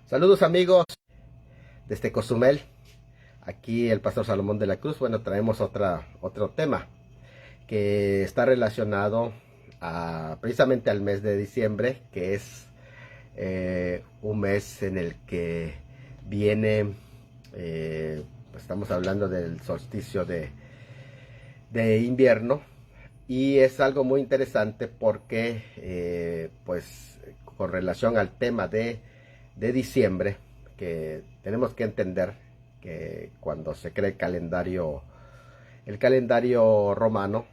Saludos amigos desde Cozumel, aquí el pastor Salomón de la Cruz. Bueno, traemos otro tema que está relacionado precisamente al mes de diciembre, que es un mes en el que viene, pues estamos hablando del solsticio de invierno, y es algo muy interesante porque pues con relación al tema de diciembre, que tenemos que entender que cuando se crea el calendario romano,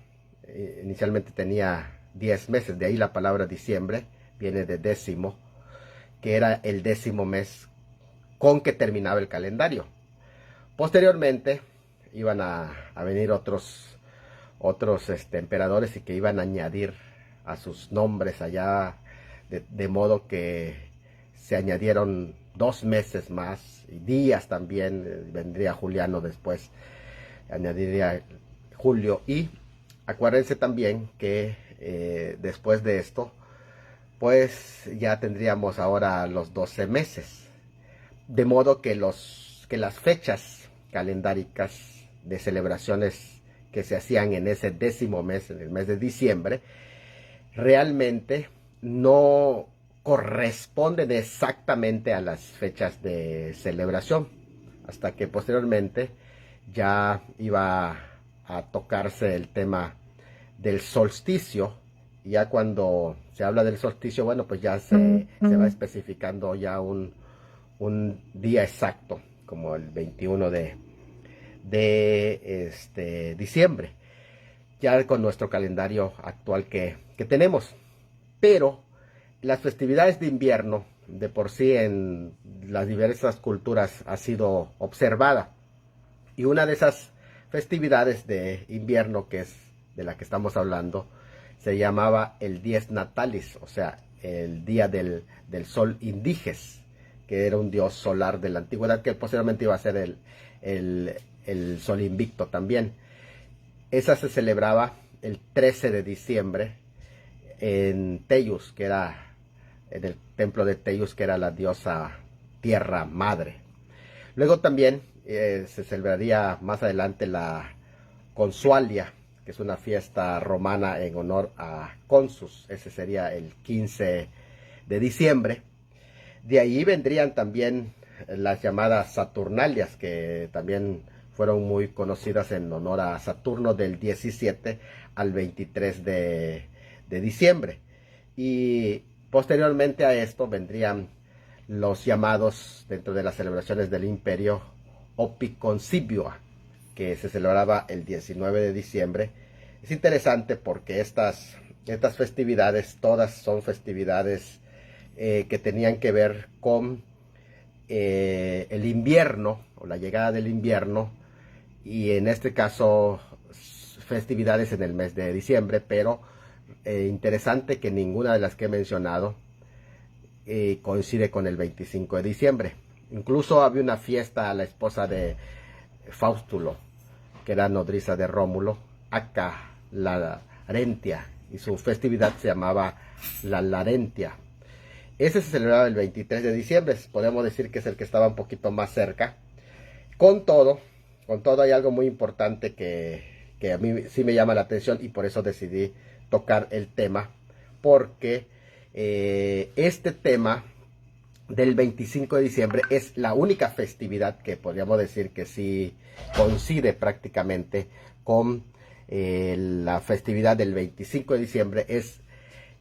inicialmente tenía 10 meses, de ahí la palabra diciembre viene de décimo, que era el décimo mes con que terminaba el calendario. Posteriormente iban a venir otros emperadores, y que iban a añadir a sus nombres allá, de modo que se añadieron 2 meses más, y días también. Vendría Juliano después, añadiría Julio. Y acuérdense también que después de esto, pues ya tendríamos ahora los 12 meses. De modo que las fechas calendáricas de celebraciones que se hacían en ese décimo mes, en el mes de diciembre, realmente no corresponden exactamente a las fechas de celebración, hasta que posteriormente ya iba a tocarse el tema del solsticio. Y ya cuando se habla del solsticio, bueno, pues ya se va especificando ya un día exacto, como el 21 de diciembre, ya con nuestro calendario actual que tenemos. Pero las festividades de invierno, de por sí en las diversas culturas ha sido observada, y una de esas festividades de invierno, que es de la que estamos hablando, se llamaba el Dies Natalis, o sea, el día del sol Indiges, que era un dios solar de la antigüedad, que posteriormente iba a ser el sol invicto también. Esa se celebraba el 13 de diciembre en Tellus, que era en el templo de Tellus, que era la diosa tierra madre. Luego también se celebraría más adelante la Consualia, que es una fiesta romana en honor a Consus. Ese sería el 15 de diciembre. De ahí vendrían también las llamadas Saturnalias, que también fueron muy conocidas en honor a Saturno, del 17 al 23 de diciembre. Y posteriormente a esto vendrían los llamados, dentro de las celebraciones del imperio, Opiconcibua, que se celebraba el 19 de diciembre. Es interesante porque estas festividades, todas son festividades que tenían que ver con el invierno, o la llegada del invierno, y en este caso festividades en el mes de diciembre. Pero interesante que ninguna de las que he mencionado coincide con el 25 de diciembre. Incluso había una fiesta a la esposa de Faustulo, que era nodriza de Rómulo, Acá la Larentia, y su festividad se llamaba la Larentia. Ese se celebraba el 23 de diciembre, podemos decir que es el que estaba un poquito más cerca. Con todo hay algo muy importante que a mí sí me llama la atención, y por eso decidí tocar el tema, porque este tema del 25 de diciembre es la única festividad que podríamos decir que sí coincide prácticamente con la festividad del 25 de diciembre. Es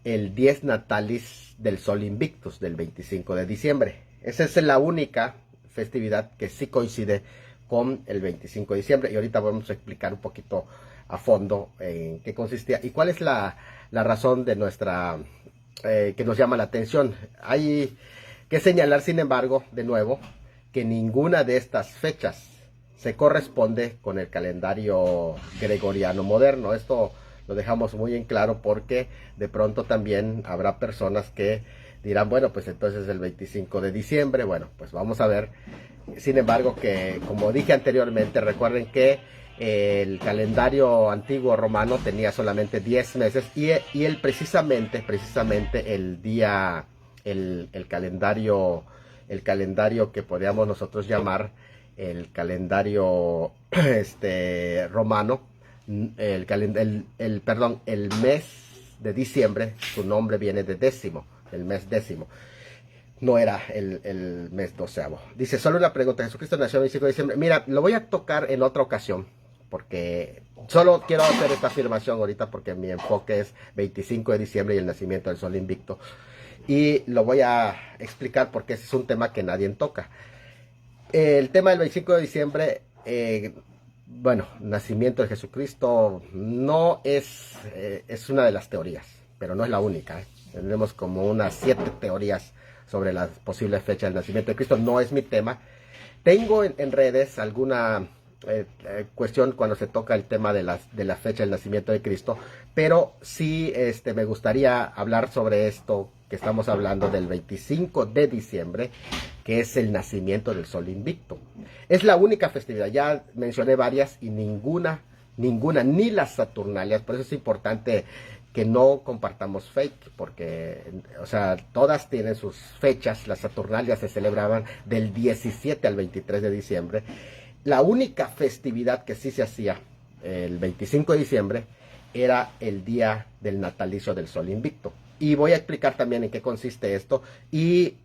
el Dies Natalis del Sol Invictus del 25 de diciembre. Esa es la única festividad que sí coincide con el 25 de diciembre, y ahorita vamos a explicar un poquito a fondo en qué consistía y cuál es la razón de nuestra que nos llama la atención. Hay que señalar, sin embargo, de nuevo, que ninguna de estas fechas se corresponde con el calendario gregoriano moderno. Esto lo dejamos muy en claro, porque de pronto también habrá personas que dirán, bueno, pues entonces el 25 de diciembre, bueno, pues vamos a ver. Sin embargo, que como dije anteriormente, recuerden que el calendario antiguo romano tenía solamente 10 meses, y precisamente el calendario el calendario que podríamos nosotros llamar el calendario romano, el mes de diciembre, su nombre viene de décimo, el mes décimo. No era el mes doceavo. Dice, solo una pregunta, ¿Jesucristo nació el 25 de diciembre? Mira, lo voy a tocar en otra ocasión, porque solo quiero hacer esta afirmación ahorita, porque mi enfoque es 25 de diciembre y el nacimiento del sol invicto. Y lo voy a explicar porque ese es un tema que nadie toca. El tema del 25 de diciembre, bueno, nacimiento de Jesucristo, no es una de las teorías, pero no es la única. Tenemos como unas 7 teorías sobre las posibles fechas del nacimiento de Cristo. No es mi tema. Tengo en redes alguna cuestión cuando se toca el tema de la fecha del nacimiento de Cristo, pero sí me gustaría hablar sobre esto que estamos hablando del 25 de diciembre, que es el nacimiento del sol invicto. Es la única festividad, ya mencioné varias y ninguna, ni las Saturnalias, por eso es importante que no compartamos fake, porque, o sea, todas tienen sus fechas. Las Saturnalias se celebraban del 17 al 23 de diciembre. La única festividad que sí se hacía el 25 de diciembre era el día del natalicio del sol invicto. Y voy a explicar también en qué consiste esto. Y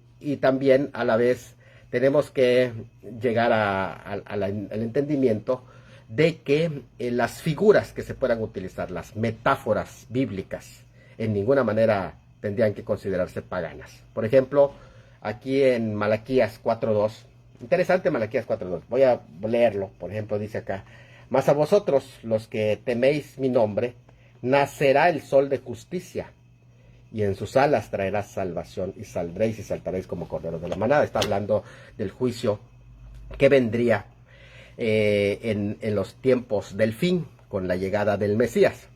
también a la vez tenemos que llegar al entendimiento de que las figuras que se puedan utilizar, las metáforas bíblicas, en ninguna manera tendrían que considerarse paganas. Por ejemplo, aquí en Malaquías 4.2, interesante Malaquías 4.2, voy a leerlo. Por ejemplo, dice acá, mas a vosotros, los que teméis mi nombre, nacerá el sol de justicia, y en sus alas traerá salvación, y saldréis y saltaréis como corderos de la manada. Está hablando del juicio que vendría en los tiempos del fin, con la llegada del Mesías.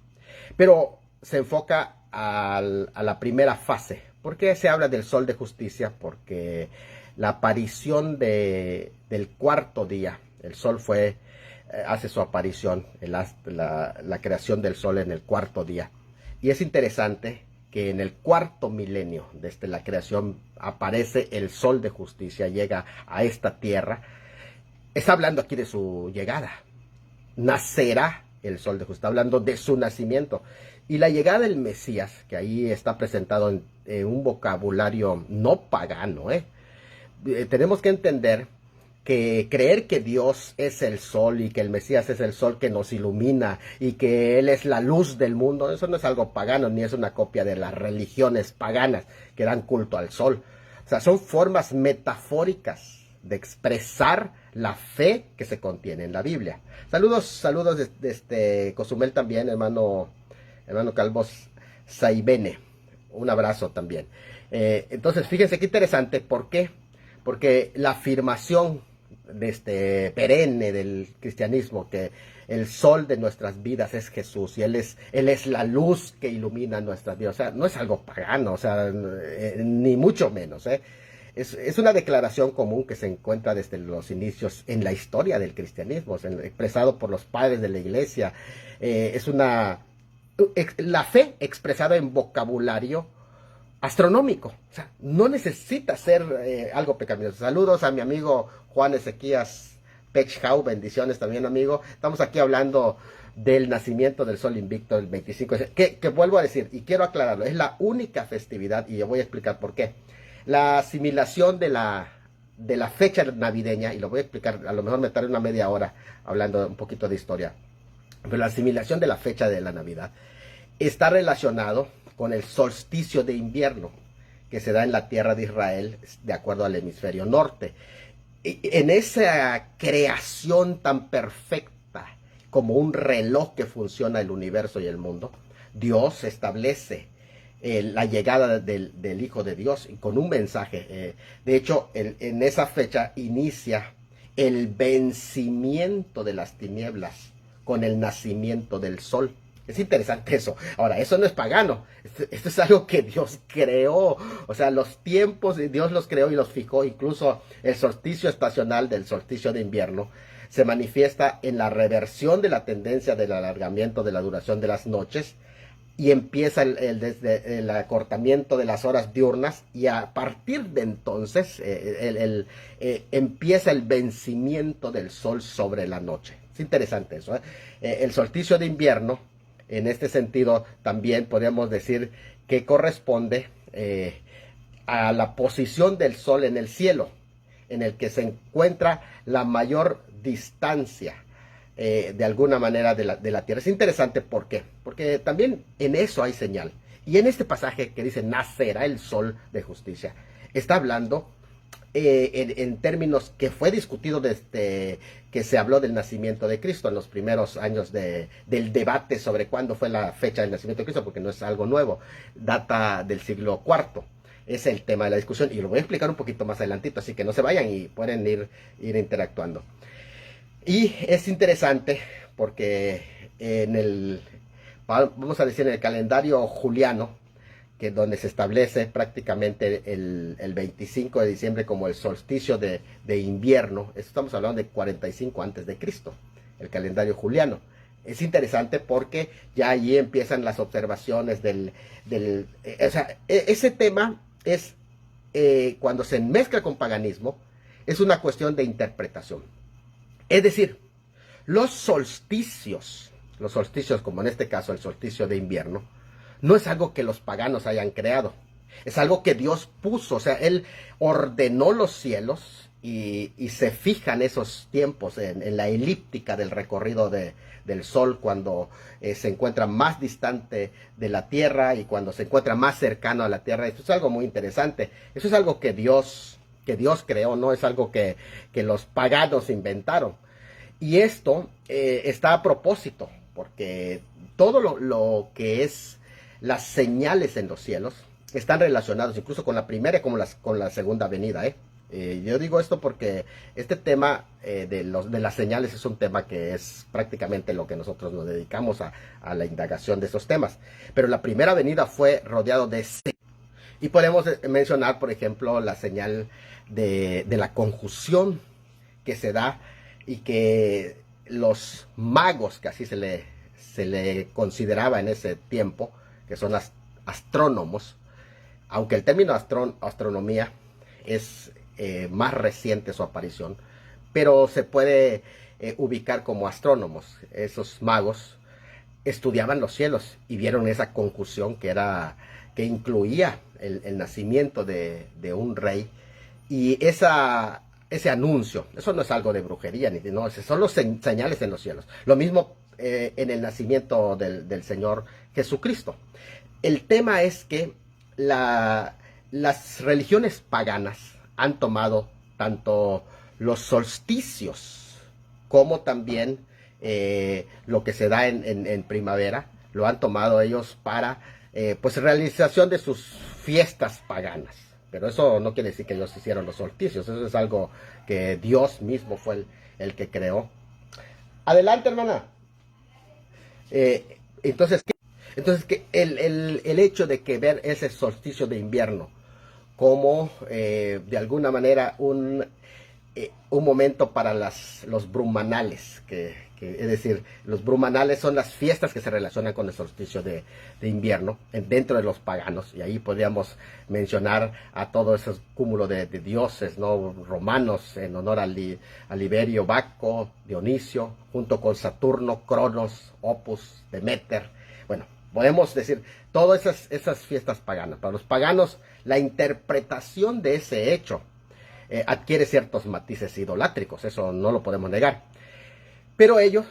Pero se enfoca a la primera fase. ¿Por qué se habla del sol de justicia? Porque la aparición del cuarto día, el sol hace su aparición, la creación del sol en el cuarto día. Y es interesante que en el cuarto milenio desde la creación aparece el sol de justicia, llega a esta tierra. Está hablando aquí de su llegada. Nacerá el sol de justicia. Está hablando de su nacimiento. Y la llegada del Mesías, que ahí está presentado en un vocabulario no pagano. Tenemos que entender que creer que Dios es el sol y que el Mesías es el sol que nos ilumina y que Él es la luz del mundo, eso no es algo pagano, ni es una copia de las religiones paganas que dan culto al sol. O sea, son formas metafóricas de expresar la fe que se contiene en la Biblia. Saludos de Cozumel también, hermano Calvos Saibene. Un abrazo también. Entonces, fíjense qué interesante. ¿Por qué? Porque la afirmación perenne del cristianismo, que el sol de nuestras vidas es Jesús y Él es la luz que ilumina nuestras vidas. O sea, no es algo pagano, o sea, ni mucho menos, Es una declaración común que se encuentra desde los inicios en la historia del cristianismo, expresado por los padres de la iglesia. Es la fe expresada en vocabulario astronómico. O sea, no necesita ser algo pecaminoso. Saludos a mi amigo Juan Ezequías Pechhau, bendiciones también, amigo. Estamos aquí hablando del nacimiento del sol invicto el 25, que vuelvo a decir, y quiero aclararlo, es la única festividad, y yo voy a explicar por qué. La asimilación de la fecha navideña, y lo voy a explicar, a lo mejor me tarde una media hora hablando un poquito de historia, pero la asimilación de la fecha de la Navidad está relacionado con el solsticio de invierno que se da en la tierra de Israel de acuerdo al hemisferio norte. En esa creación tan perfecta como un reloj que funciona el universo y el mundo, Dios establece la llegada del Hijo de Dios y con un mensaje. De hecho, en esa fecha inicia el vencimiento de las tinieblas con el nacimiento del sol. Es interesante eso. Ahora, eso no es pagano. Esto es algo que Dios creó. O sea, los tiempos Dios los creó y los fijó. Incluso el solsticio estacional del solsticio de invierno se manifiesta en la reversión de la tendencia del alargamiento de la duración de las noches y empieza desde el acortamiento de las horas diurnas, y a partir de entonces empieza el vencimiento del sol sobre la noche. Es interesante eso, ¿eh? El solsticio de invierno, en este sentido, también podríamos decir que corresponde a la posición del sol en el cielo, en el que se encuentra la mayor distancia de alguna manera de la tierra. Es interesante, ¿por qué? Porque también en eso hay señal. Y en este pasaje que dice, nacerá el sol de justicia, está hablando en términos que fue discutido desde que se habló del nacimiento de Cristo, en los primeros años del debate sobre cuándo fue la fecha del nacimiento de Cristo, porque no es algo nuevo, data del siglo IV. Es el tema de la discusión, y lo voy a explicar un poquito más adelantito, así que no se vayan y pueden ir interactuando. Y es interesante porque vamos a decir, en el calendario juliano, que donde se establece prácticamente el 25 de diciembre como el solsticio de invierno, estamos hablando de 45 antes de Cristo, el calendario juliano. Es interesante porque ya allí empiezan las observaciones o sea, ese tema es, cuando se mezcla con paganismo, es una cuestión de interpretación. Es decir, los solsticios como en este caso el solsticio de invierno, no es algo que los paganos hayan creado, es algo que Dios puso. O sea, Él ordenó los cielos y se fijan esos tiempos en la elíptica del recorrido del sol, cuando se encuentra más distante de la tierra y cuando se encuentra más cercano a la tierra. Esto es algo muy interesante. Eso es algo que Dios creó, no es algo que los paganos inventaron. Y esto está a propósito, porque todo lo que es las señales en los cielos están relacionados incluso con la primera y con la segunda venida. Yo digo esto porque este tema de las señales es un tema que es prácticamente lo que nosotros nos dedicamos a la indagación de esos temas. Pero la primera venida fue rodeado de señales. Y podemos mencionar, por ejemplo, la señal de la conjunción que se da, y que los magos, que así se le consideraba en ese tiempo, que son astrónomos, aunque el término astronomía es más reciente su aparición, pero se puede ubicar como astrónomos. Esos magos estudiaban los cielos y vieron esa conjunción que incluía el nacimiento de un rey, y ese anuncio. Eso no es algo de brujería, no, son los señales en los cielos. Lo mismo en el nacimiento del Señor Jesucristo. El tema es que las religiones paganas han tomado tanto los solsticios como también lo que se da en primavera, lo han tomado ellos para pues realización de sus fiestas paganas. Pero eso no quiere decir que ellos hicieron los solsticios. Eso es algo que Dios mismo fue el que creó. Adelante, hermana. Entonces, el hecho de que ver ese solsticio de invierno como de alguna manera un momento para los brumanales, es decir, los brumanales son las fiestas que se relacionan con el solsticio de invierno dentro de los paganos, y ahí podríamos mencionar a todo ese cúmulo de dioses, ¿no?, romanos, en honor a Liberio, Baco, Dionisio, junto con Saturno, Cronos, Opus, Demeter. Bueno, podemos decir todas esas fiestas paganas. Para los paganos, la interpretación de ese hecho adquiere ciertos matices idolátricos, eso no lo podemos negar. Pero ellos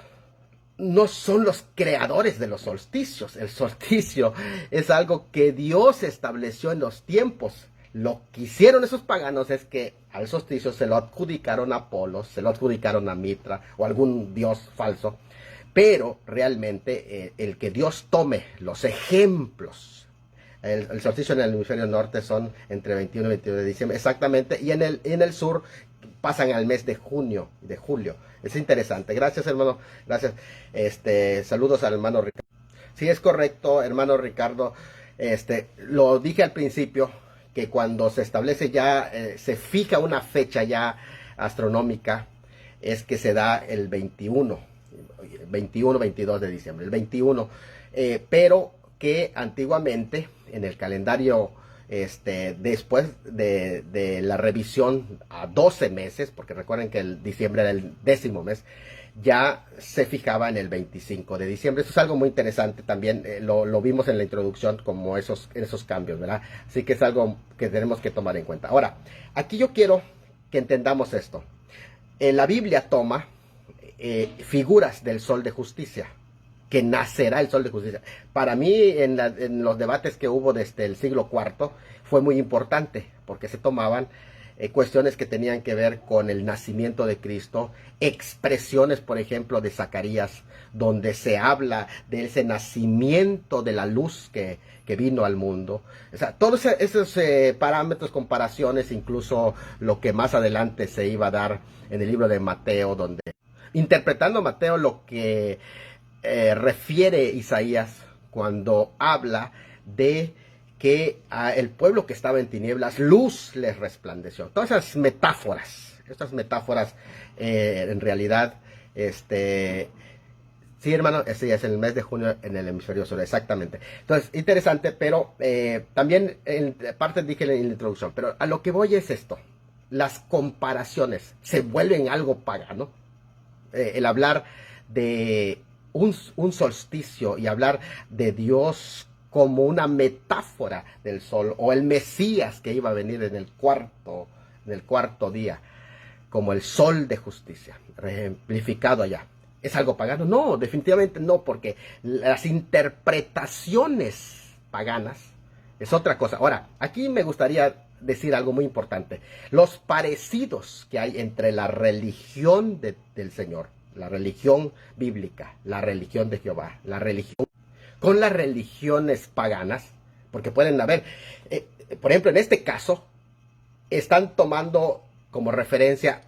no son los creadores de los solsticios. El solsticio es algo que Dios estableció en los tiempos. Lo que hicieron esos paganos es que al solsticio se lo adjudicaron a Apolo, se lo adjudicaron a Mitra o algún dios falso. Pero realmente el que Dios tome los ejemplos. El solsticio en el hemisferio norte son entre 21 y 22 de diciembre, exactamente, y en el sur pasan al mes de junio, de julio. Es interesante. Gracias, hermano. Gracias. Saludos al hermano Ricardo. Sí, es correcto, hermano Ricardo. Lo dije al principio, que cuando se establece ya, se fija una fecha ya astronómica, es que se da el 22 de diciembre, el 21. Pero que antiguamente en el calendario, después de la revisión a 12 meses, porque recuerden que el diciembre era el 10º mes, ya se fijaba en el 25 de diciembre. Eso es algo muy interesante también, lo vimos en la introducción como esos cambios, ¿verdad? Así que es algo que tenemos que tomar en cuenta. Ahora, aquí yo quiero que entendamos esto. La Biblia toma figuras del sol de justicia, que nacerá el sol de justicia. Para mí, en los debates que hubo desde el siglo IV, fue muy importante, porque se tomaban cuestiones que tenían que ver con el nacimiento de Cristo, expresiones, por ejemplo, de Zacarías, donde se habla de ese nacimiento de la luz que vino al mundo. O sea, todos esos parámetros, comparaciones, incluso lo que más adelante se iba a dar en el libro de Mateo, donde, interpretando Mateo lo que refiere Isaías cuando habla de que el pueblo que estaba en tinieblas, luz les resplandeció. Todas esas metáforas, en realidad, sí, hermano, sí, es en el mes de junio en el hemisferio sur, exactamente. Entonces, interesante, pero también, en parte dije en la introducción, pero a lo que voy es esto: las comparaciones se vuelven algo pagano. El hablar de un solsticio y hablar de Dios como una metáfora del sol, o el Mesías que iba a venir en el cuarto día, como el sol de justicia, ejemplificado allá. ¿Es algo pagano? No, definitivamente no, porque las interpretaciones paganas es otra cosa. Ahora, aquí me gustaría decir algo muy importante: los parecidos que hay entre la religión del Señor, la religión bíblica, la religión de Jehová, la religión con las religiones paganas, porque pueden haber, por ejemplo, en este caso, están tomando como referencia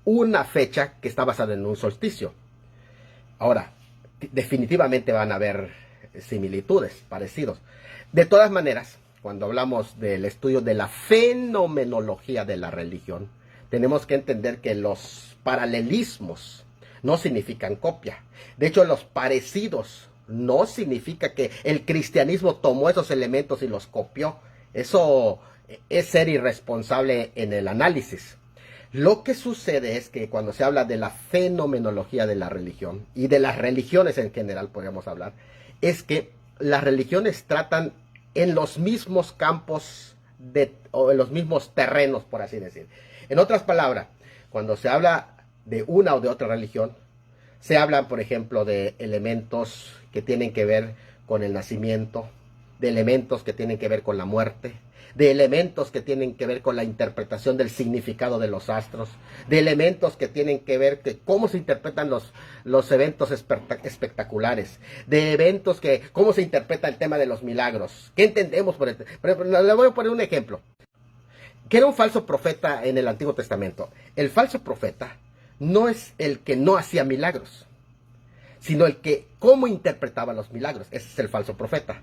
una fecha que está basada en un solsticio. Ahora, definitivamente van a haber similitudes, parecidos. De todas maneras, cuando hablamos del estudio de la fenomenología de la religión, tenemos que entender que los paralelismos no significan copia. De hecho, los parecidos no significa que el cristianismo tomó esos elementos y los copió. Eso es ser irresponsable en el análisis. Lo que sucede es que cuando se habla de la fenomenología de la religión, y de las religiones en general podríamos hablar, es que las religiones tratan en los mismos campos o en los mismos terrenos, por así decir. En otras palabras, cuando se habla de una o de otra religión, se habla, por ejemplo, de elementos que tienen que ver con el nacimiento, de elementos que tienen que ver con la muerte, de elementos que tienen que ver con la interpretación del significado de los astros, de elementos que tienen que ver con cómo se interpretan los eventos espectaculares, de eventos cómo se interpreta el tema de los milagros. ¿Qué entendemos por esto? Le voy a poner un ejemplo. ¿Qué era un falso profeta en el Antiguo Testamento? El falso profeta no es el que no hacía milagros, sino el que cómo interpretaba los milagros. Ese es el falso profeta.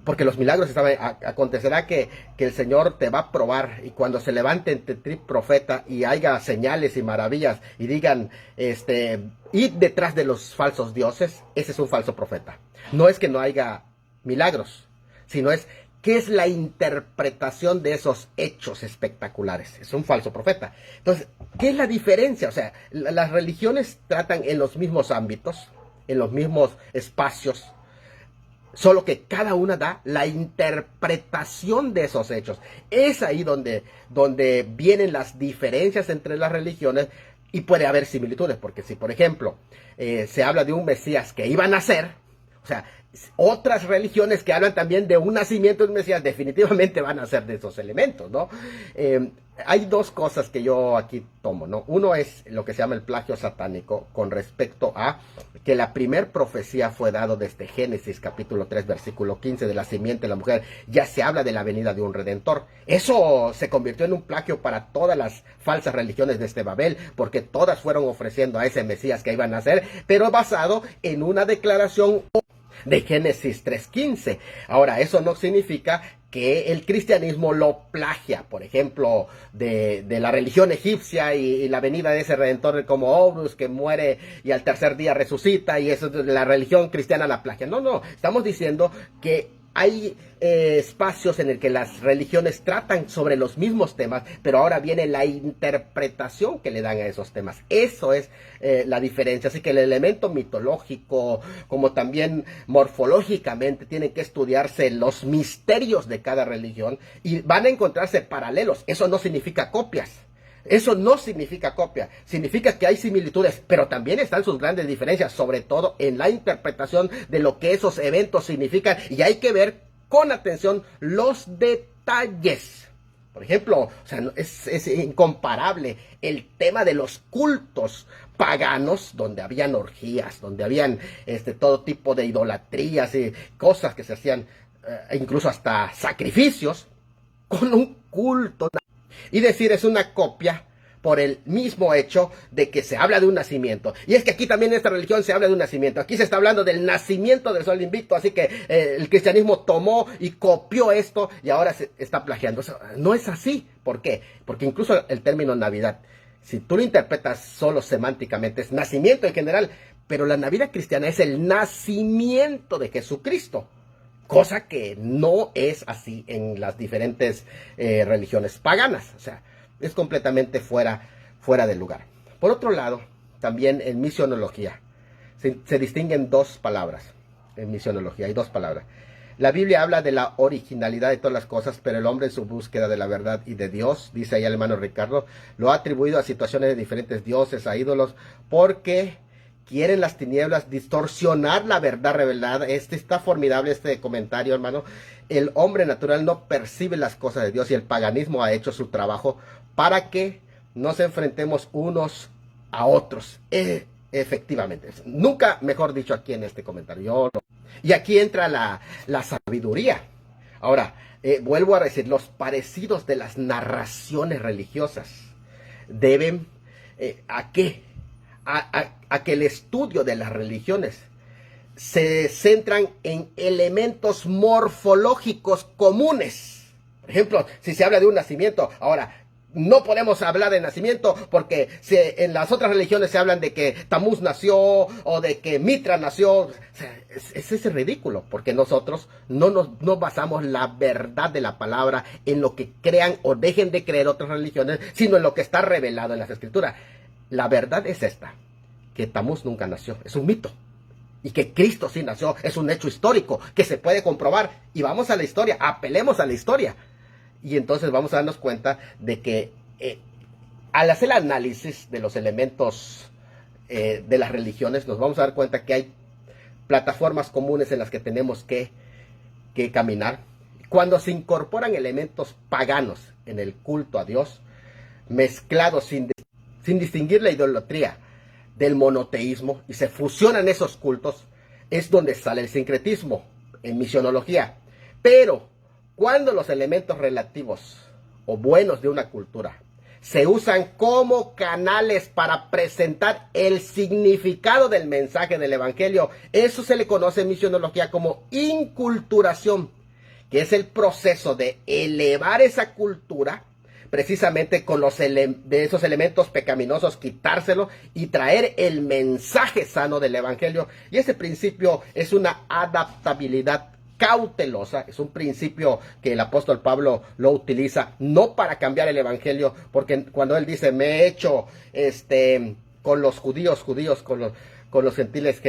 Porque los milagros acontecerá que el Señor te va a probar, y cuando se levante entre ti profeta y haya señales y maravillas y digan, id detrás de los falsos dioses, ese es un falso profeta. No es que no haya milagros, sino es qué es la interpretación de esos hechos espectaculares. Es un falso profeta. Entonces, ¿qué es la diferencia? O sea, las religiones tratan en los mismos ámbitos, en los mismos espacios, solo que cada una da la interpretación de esos hechos. Es ahí donde vienen las diferencias entre las religiones, y puede haber similitudes, porque si, por ejemplo, se habla de un Mesías que iba a nacer, o sea, otras religiones que hablan también de un nacimiento de un Mesías, definitivamente van a ser de esos elementos, ¿no? Hay dos cosas que yo aquí tomo, ¿no? Uno es lo que se llama el plagio satánico, con respecto a que la primer profecía fue dado desde Génesis capítulo 3 versículo 15, de la simiente de la mujer. Ya se habla de la venida de un redentor. Eso se convirtió en un plagio para todas las falsas religiones desde Babel, porque todas fueron ofreciendo a ese Mesías que iba a nacer, pero basado en una declaración de Génesis 3:15. Ahora, eso no significa que el cristianismo lo plagia, por ejemplo, de la religión egipcia y la venida de ese redentor como Horus que muere y al tercer día resucita, y eso la religión cristiana la plagia. No, estamos diciendo que hay espacios en el que las religiones tratan sobre los mismos temas, pero ahora viene la interpretación que le dan a esos temas. Eso es la diferencia. Así que el elemento mitológico, como también morfológicamente, tienen que estudiarse los misterios de cada religión y van a encontrarse paralelos. Eso no significa copias. Eso no significa copia, significa que hay similitudes, pero también están sus grandes diferencias, sobre todo en la interpretación de lo que esos eventos significan, y hay que ver con atención los detalles. Por ejemplo, o sea, es incomparable el tema de los cultos paganos, donde habían orgías, donde habían todo tipo de idolatrías y cosas que se hacían, incluso hasta sacrificios, con un culto. Y decir es una copia por el mismo hecho de que se habla de un nacimiento. Y es que aquí también en esta religión se habla de un nacimiento. Aquí se está hablando del nacimiento del sol invicto. Así que el cristianismo tomó y copió esto y ahora se está plagiando. O sea, no es así. ¿Por qué? Porque incluso el término Navidad, si tú lo interpretas solo semánticamente, es nacimiento en general. Pero la Navidad cristiana es el nacimiento de Jesucristo. Cosa que no es así en las diferentes religiones paganas. O sea, es completamente fuera de lugar. Por otro lado, también en misionología se distinguen dos palabras. En misionología hay dos palabras. La Biblia habla de la originalidad de todas las cosas, pero el hombre en su búsqueda de la verdad y de Dios, dice ahí el hermano Ricardo, lo ha atribuido a situaciones de diferentes dioses, a ídolos, porque quieren las tinieblas distorsionar la verdad revelada. Está formidable este comentario, hermano. El hombre natural no percibe las cosas de Dios y el paganismo ha hecho su trabajo para que nos enfrentemos unos a otros. Efectivamente. Nunca mejor dicho aquí en este comentario. Y aquí entra la sabiduría. Ahora, vuelvo a decir, los parecidos de las narraciones religiosas deben ¿a qué? A que el estudio de las religiones se centran en elementos morfológicos comunes. Por ejemplo, si se habla de un nacimiento, ahora, no podemos hablar de nacimiento porque en las otras religiones se hablan de que Tamuz nació o de que Mitra nació. O sea, es ridículo, porque nosotros no basamos la verdad de la palabra en lo que crean o dejen de creer otras religiones, sino en lo que está revelado en las Escrituras. La verdad es esta, que Tamuz nunca nació, es un mito. Y que Cristo sí nació, es un hecho histórico que se puede comprobar. Y vamos a la historia, apelemos a la historia. Y entonces vamos a darnos cuenta de que al hacer el análisis de los elementos de las religiones, nos vamos a dar cuenta que hay plataformas comunes en las que tenemos que caminar. Cuando se incorporan elementos paganos en el culto a Dios, mezclados sin distinguir la idolatría del monoteísmo, y se fusionan esos cultos, es donde sale el sincretismo en misionología. Pero cuando los elementos relativos o buenos de una cultura se usan como canales para presentar el significado del mensaje del evangelio, eso se le conoce en misionología como inculturación, que es el proceso de elevar esa cultura precisamente con de esos elementos pecaminosos, quitárselo y traer el mensaje sano del evangelio. Y ese principio es una adaptabilidad cautelosa, es un principio que el apóstol Pablo lo utiliza no para cambiar el evangelio, porque cuando él dice me he hecho con los judíos, con los gentiles,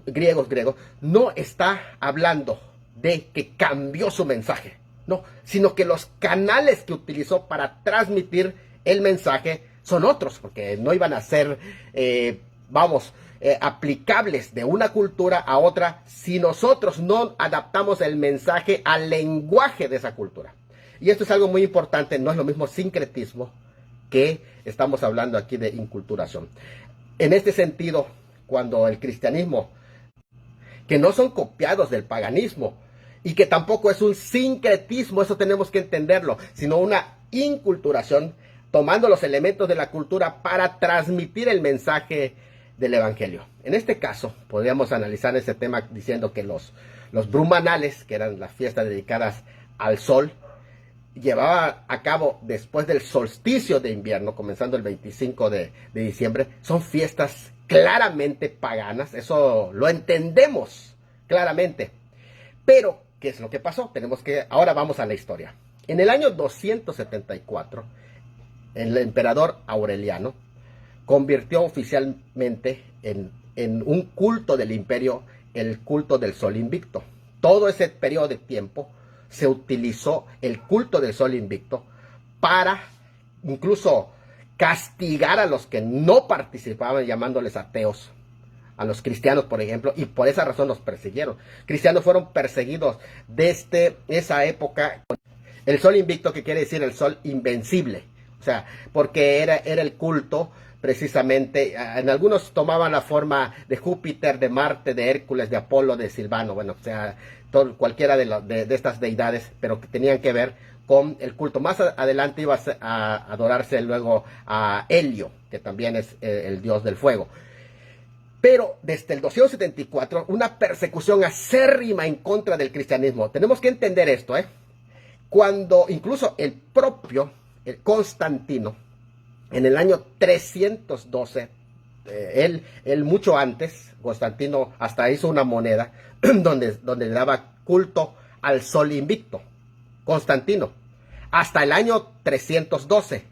griegos, no está hablando de que cambió su mensaje. No, sino que los canales que utilizó para transmitir el mensaje son otros, porque no iban a ser, aplicables de una cultura a otra si nosotros no adaptamos el mensaje al lenguaje de esa cultura. Y esto es algo muy importante, no es lo mismo sincretismo que estamos hablando aquí de inculturación. En este sentido, cuando el cristianismo, que no son copiados del paganismo, y que tampoco es un sincretismo, eso tenemos que entenderlo, sino una inculturación, tomando los elementos de la cultura para transmitir el mensaje del evangelio. En este caso, podríamos analizar ese tema diciendo que los brumanales, que eran las fiestas dedicadas al sol, llevaba a cabo después del solsticio de invierno, comenzando el 25 de diciembre, son fiestas claramente paganas, eso lo entendemos claramente. Pero, ¿qué es lo que pasó? Ahora vamos a la historia. En el año 274, el emperador Aureliano convirtió oficialmente en un culto del imperio el culto del sol invicto. Todo ese periodo de tiempo se utilizó el culto del sol invicto para incluso castigar a los que no participaban, llamándoles ateos, a los cristianos, por ejemplo, y por esa razón los persiguieron. Cristianos fueron perseguidos desde esa época. El sol invicto, que quiere decir el sol invencible, o sea, porque era el culto precisamente, en algunos tomaban la forma de Júpiter, de Marte, de Hércules, de Apolo, de Silvano, bueno, o sea, cualquiera de estas deidades, pero que tenían que ver con el culto. Más adelante iba a adorarse luego a Helio, que también es el dios del fuego. Pero desde el 274, una persecución acérrima en contra del cristianismo. Tenemos que entender esto, cuando incluso el propio Constantino, en el año 312, él mucho antes, Constantino hasta hizo una moneda donde le daba culto al sol invicto. Constantino, hasta el año 312.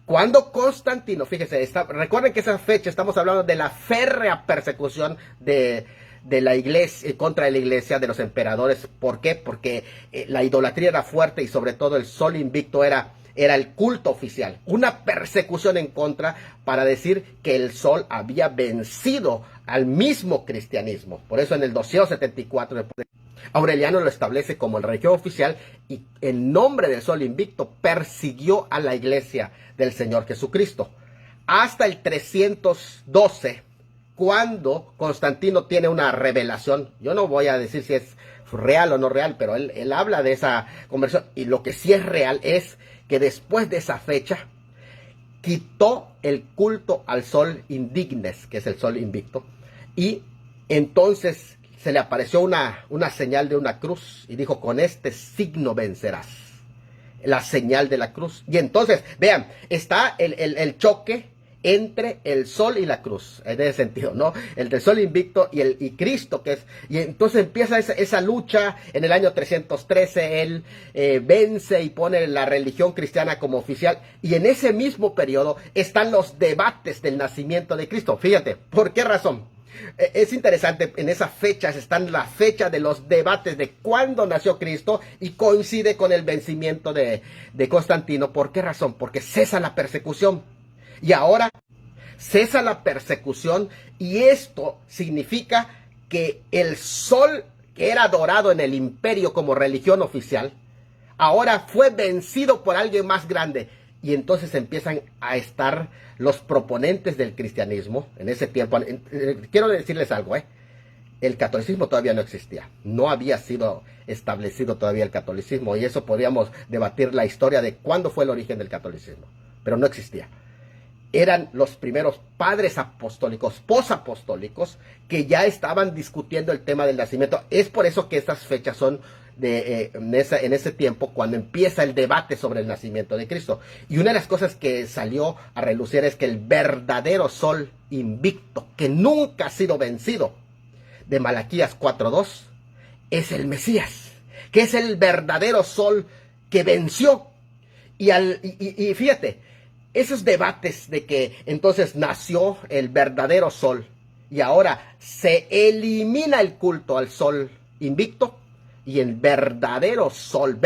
Cuando Constantino, fíjese, recuerden que esa fecha estamos hablando de la férrea persecución de la iglesia, contra la iglesia, de los emperadores. ¿Por qué? Porque la idolatría era fuerte y sobre todo el sol invicto era el culto oficial. Una persecución en contra para decir que el sol había vencido al mismo cristianismo. Por eso en el 274 Aureliano lo establece como el religión oficial y en nombre del sol invicto persiguió a la iglesia del Señor Jesucristo. Hasta el 312, cuando Constantino tiene una revelación. Yo no voy a decir si es real o no real, pero él habla de esa conversión. Y lo que sí es real es que después de esa fecha quitó el culto al sol indignes, que es el sol invicto, y entonces se le apareció una señal de una cruz y dijo: con este signo vencerás. La señal de la cruz. Y entonces, vean, está el choque entre el sol y la cruz, en ese sentido, ¿no? El del sol invicto y Cristo, y entonces empieza esa lucha. En el año 313 él vence y pone la religión cristiana como oficial, y en ese mismo periodo están los debates del nacimiento de Cristo. Fíjate, ¿por qué razón? Es interesante, en esas fechas están la fecha de los debates de cuándo nació Cristo y coincide con el vencimiento de Constantino. ¿Por qué razón? Porque cesa la persecución. Y ahora cesa la persecución, y esto significa que el sol que era adorado en el imperio como religión oficial, ahora fue vencido por alguien más grande. Y entonces empiezan a estar los proponentes del cristianismo en ese tiempo. Quiero decirles algo, el catolicismo todavía no existía. No había sido establecido todavía el catolicismo, y eso podríamos debatir la historia de cuándo fue el origen del catolicismo. Pero no existía. Eran los primeros padres apostólicos, posapostólicos, que ya estaban discutiendo el tema del nacimiento. Es por eso que estas fechas son en ese tiempo cuando empieza el debate sobre el nacimiento de Cristo. Y una de las cosas que salió a relucir es que el verdadero sol invicto, que nunca ha sido vencido, de Malaquías 4:2, es el Mesías, que es el verdadero sol que venció. Y fíjate, esos debates de que entonces nació el verdadero sol y ahora se elimina el culto al sol invicto y el verdadero sol.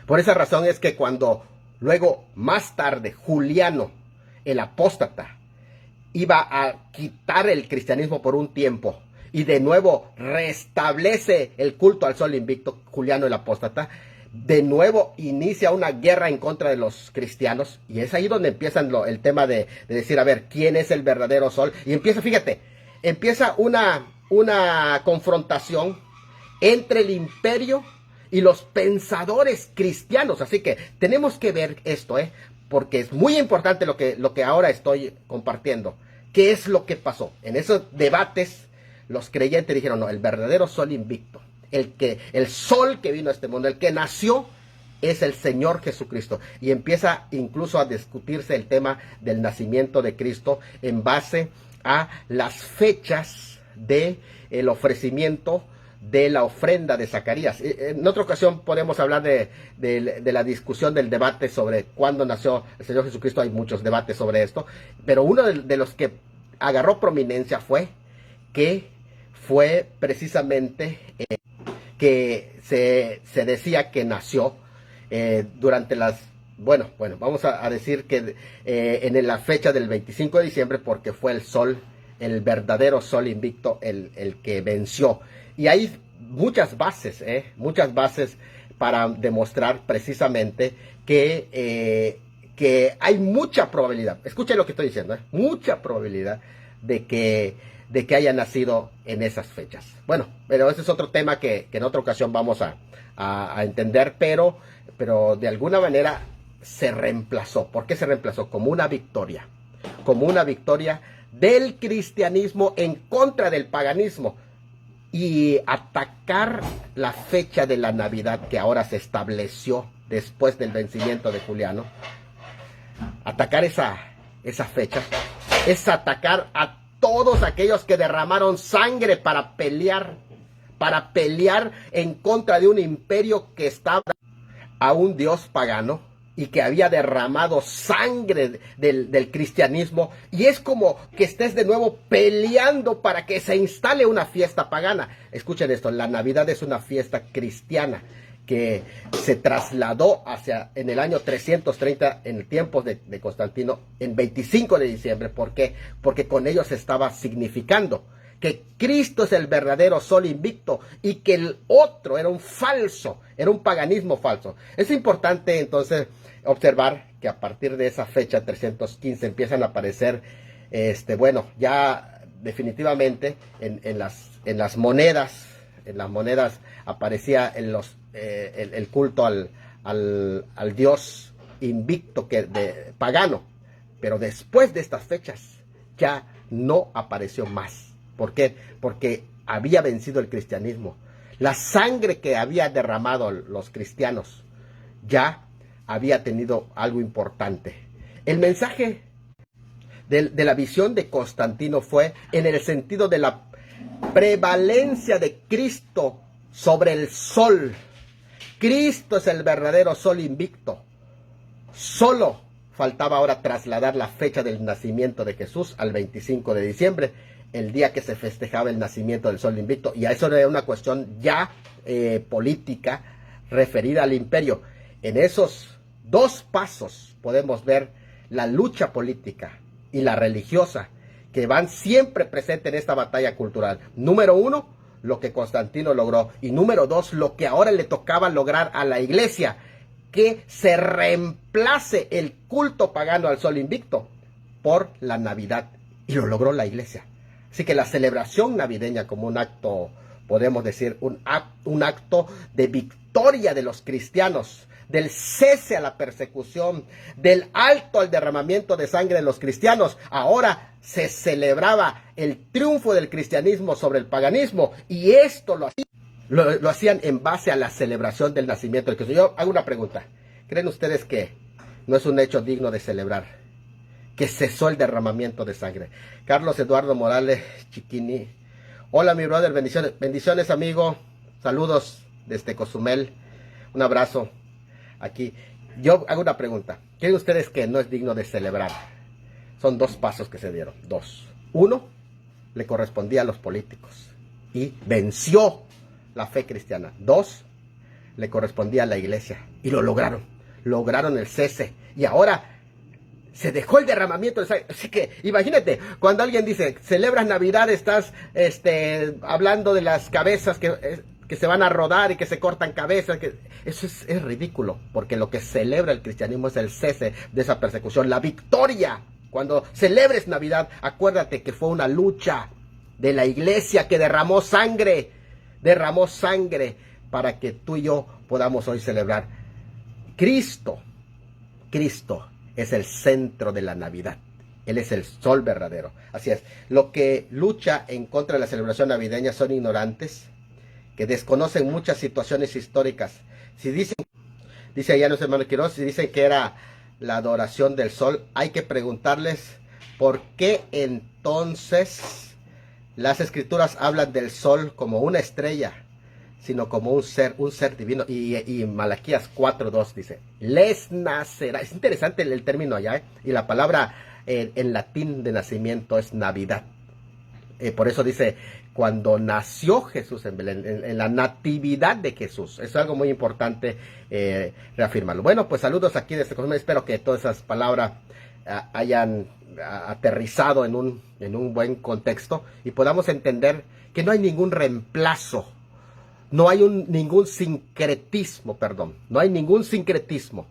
Por esa razón es que cuando luego, más tarde, Juliano, el apóstata, iba a quitar el cristianismo por un tiempo y de nuevo restablece el culto al sol invicto, Juliano el apóstata, de nuevo inicia una guerra en contra de los cristianos, y es ahí donde empiezan el tema de decir, a ver, ¿quién es el verdadero sol? Y empieza una confrontación entre el imperio y los pensadores cristianos. Así que tenemos que ver esto, porque es muy importante lo que ahora estoy compartiendo. ¿Qué es lo que pasó? En esos debates, los creyentes dijeron, no, el verdadero sol invicto el sol que vino a este mundo, el que nació, es el Señor Jesucristo. Y empieza incluso a discutirse el tema del nacimiento de Cristo en base a las fechas del ofrecimiento de la ofrenda de Zacarías. En otra ocasión podemos hablar de la discusión del debate sobre cuándo nació el Señor Jesucristo. Hay muchos debates sobre esto, pero uno de los que agarró prominencia fue precisamente que se decía que nació durante vamos a decir que en la fecha del 25 de diciembre, porque fue el sol, el verdadero sol invicto, el que venció. Y hay muchas bases para demostrar precisamente que hay mucha probabilidad, escuchen lo que estoy diciendo, mucha probabilidad de que haya nacido en esas fechas. Bueno, pero ese es otro tema que en otra ocasión vamos a entender, pero de alguna manera se reemplazó. ¿Por qué se reemplazó? Como una victoria del cristianismo en contra del paganismo, y atacar la fecha de la Navidad que ahora se estableció después del vencimiento de Juliano. Atacar esa fecha es atacar a todos aquellos que derramaron sangre para pelear en contra de un imperio que estaba a un dios pagano y que había derramado sangre del cristianismo. Y es como que estés de nuevo peleando para que se instale una fiesta pagana. Escuchen esto, la Navidad es una fiesta cristiana que se trasladó en el año 330, en el tiempo de Constantino, en 25 de diciembre. ¿Por qué? Porque con ello se estaba significando que Cristo es el verdadero sol invicto y que el otro era un falso, era un paganismo falso. Es importante entonces observar que a partir de esa fecha 315 empiezan a aparecer, ya definitivamente en las monedas aparecía el culto al dios invicto pagano, pero después de estas fechas ya no apareció más. ¿Por qué? Porque había vencido el cristianismo. La sangre que había derramado los cristianos ya había tenido algo importante. El mensaje de la visión de Constantino fue en el sentido de la prevalencia de Cristo sobre el sol. Cristo es el verdadero sol invicto. Solo faltaba ahora trasladar la fecha del nacimiento de Jesús al 25 de diciembre, el día que se festejaba el nacimiento del sol invicto. Y a eso era una cuestión ya política referida al imperio. En esos dos pasos podemos ver la lucha política y la religiosa que van siempre presentes en esta batalla cultural. Número uno, lo que Constantino logró. Y número dos, lo que ahora le tocaba lograr a la iglesia, que se reemplace el culto pagano al sol invicto por la Navidad. Y lo logró la iglesia. Así que la celebración navideña como un acto, podemos decir, un acto de victoria de los cristianos, del cese a la persecución, del alto al derramamiento de sangre de los cristianos. Ahora se celebraba el triunfo del cristianismo sobre el paganismo, y esto lo hacían en base a la celebración del nacimiento del Cristo. Yo hago una pregunta: ¿creen ustedes que no es un hecho digno de celebrar que cesó el derramamiento de sangre? Carlos Eduardo Morales Chiquini: hola mi brother, bendiciones amigo, saludos desde Cozumel, un abrazo aquí. Yo hago una pregunta: ¿creen ustedes que no es digno de celebrar? Son dos pasos que se dieron, dos. Uno, le correspondía a los políticos y venció la fe cristiana. Dos, le correspondía a la iglesia y lo lograron el cese, y ahora se dejó el derramamiento de sangre. Así que imagínate, cuando alguien dice celebras Navidad, estás hablando de las cabezas que se van a rodar y que se cortan cabezas. Eso es ridículo, porque lo que celebra el cristianismo es el cese de esa persecución, la victoria. Cuando celebres Navidad, acuérdate que fue una lucha de la iglesia que derramó sangre para que tú y yo podamos hoy celebrar. Cristo es el centro de la Navidad. Él es el sol verdadero. Así es. Lo que lucha en contra de la celebración navideña son ignorantes que desconocen muchas situaciones históricas. Si dicen, dice allá nuestro hermano Quiroz, si dicen que era la adoración del sol, hay que preguntarles por qué entonces las escrituras hablan del sol como una estrella, sino como un ser divino. Y Malaquías 4:2 dice, les nacerá. Es interesante el término allá, ¿eh? Y la palabra en latín de nacimiento es Navidad. Por eso dice, cuando nació Jesús en Belén, en la natividad de Jesús. Es algo muy importante reafirmarlo. Bueno, pues saludos aquí desde Cozumel. Espero que todas esas palabras hayan aterrizado en un buen contexto y podamos entender que no hay ningún reemplazo, no hay ningún sincretismo, no hay ningún sincretismo